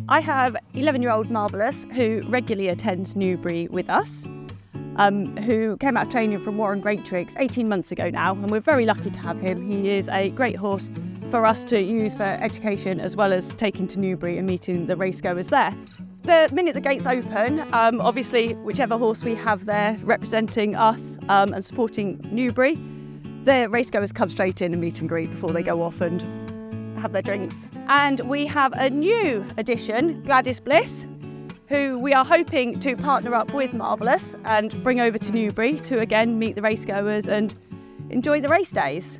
I have 11-year-old Marvellous, who regularly attends Newbury with us, who came out of training from Warren Greattricks 18 months ago now, and we're very lucky to have him. He is a great horse for us to use for education, as well as taking to Newbury and meeting the racegoers there. The minute the gates open, obviously whichever horse we have there representing us and supporting Newbury, the racegoers come straight in and meet and greet before they go off and have their drinks. And we have a new addition, Gladys Bliss, who we are hoping to partner up with Marvellous and bring over to Newbury to again meet the racegoers and enjoy the race days.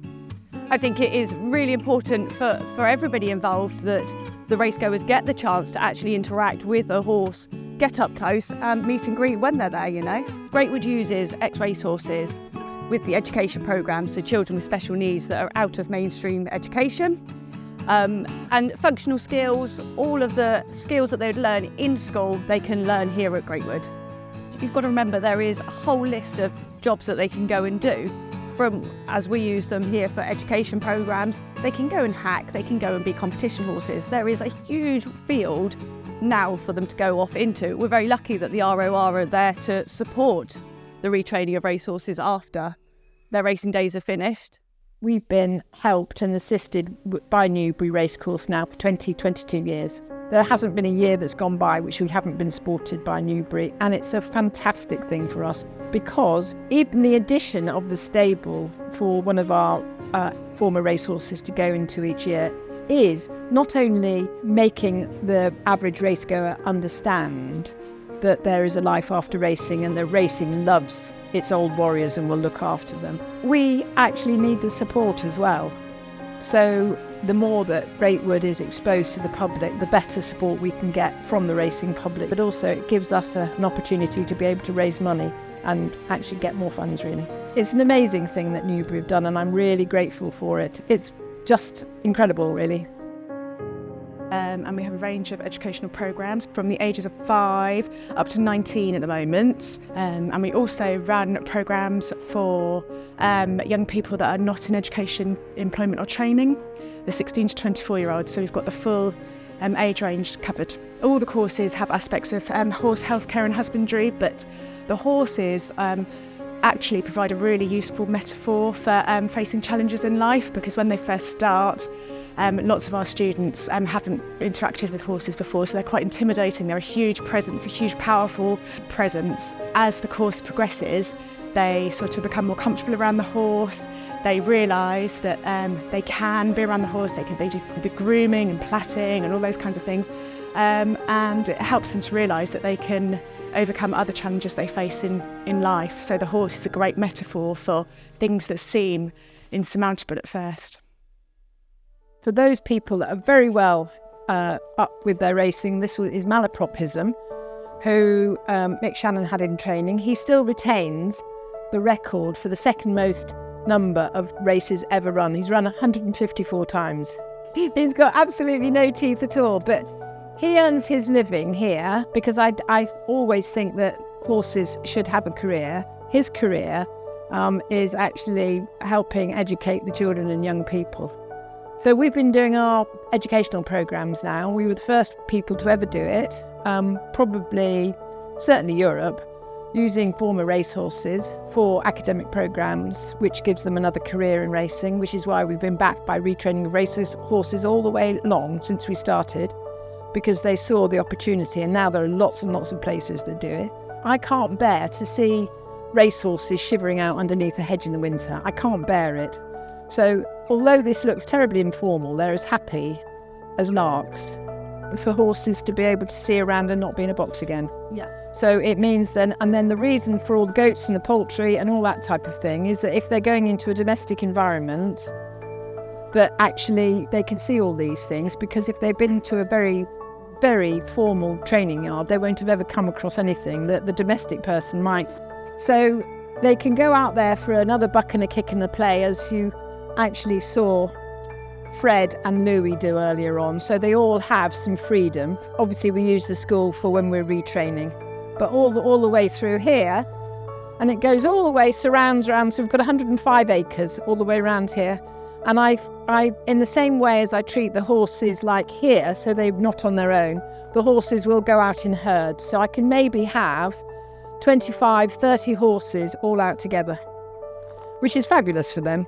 I think it is really important for everybody involved that the racegoers get the chance to actually interact with a horse, get up close and meet and greet when they're there, you know. Greatwood uses ex-racehorses with the education programmes for children with special needs that are out of mainstream education. And functional skills, all of the skills that they'd learn in school, they can learn here at Greatwood. You've got to remember there is a whole list of jobs that they can go and do. From, as we use them here for education programmes, they can go and hack, they can go and be competition horses. There is a huge field now for them to go off into. We're very lucky that the ROR are there to support the retraining of racehorses after their racing days are finished. We've been helped and assisted by Newbury Racecourse now for 22 years. There hasn't been a year that's gone by which we haven't been supported by Newbury, and it's a fantastic thing for us because even the addition of the stable for one of our former racehorses to go into each year is not only making the average racegoer understand that there is a life after racing and that racing loves its old warriors and will look after them. We actually need the support as well. So the more that Greatwood is exposed to the public, the better support we can get from the racing public. But also it gives us an opportunity to be able to raise money and actually get more funds, really. It's an amazing thing that Newbury have done, and I'm really grateful for it. It's just incredible, really. And we have a range of educational programmes from the ages of 5 up to 19 at the moment. And we also run programmes for young people that are not in education, employment or training, the 16 to 24-year-olds. So we've got the full age range covered. All the courses have aspects of horse healthcare and husbandry, but the horses actually provide a really useful metaphor for facing challenges in life, because when they first start, lots of our students haven't interacted with horses before, so they're quite intimidating. They're a huge presence, a huge powerful presence. As the course progresses, they sort of become more comfortable around the horse. They realise that they can be around the horse. They do the grooming and platting and all those kinds of things, and it helps them to realise that they can overcome other challenges they face in life. So the horse is a great metaphor for things that seem insurmountable at first. For those people that are very well up with their racing, this is malapropism, who Mick Shannon had in training. He still retains the record for the second most number of races ever run. He's run 154 times. He's got absolutely no teeth at all, but he earns his living here because I always think that horses should have a career. His career is actually helping educate the children and young people. So we've been doing our educational programmes now. We were the first people to ever do it, certainly Europe, using former racehorses for academic programmes, which gives them another career in racing, which is why we've been backed by retraining of racehorses all the way along since we started, because they saw the opportunity, and now there are lots and lots of places that do it. I can't bear to see racehorses shivering out underneath a hedge in the winter. I can't bear it. So although this looks terribly informal, they're as happy as larks for horses to be able to see around and not be in a box again. Yeah. So it means then, and then the reason for all the goats and the poultry and all that type of thing is that if they're going into a domestic environment, that actually they can see all these things, because if they've been to a very, very formal training yard, they won't have ever come across anything that the domestic person might. So they can go out there for another buck and a kick and a play, as you actually saw Fred and Louis do earlier on. So they all have some freedom. Obviously we use the school for when we're retraining, but all the way through here, and it goes all the way, surrounds around. So we've got 105 acres all the way around here, And I, in the same way as I treat the horses like here, so they're not on their own, the horses will go out in herds. So I can maybe have 25, 30 horses all out together, which is fabulous for them.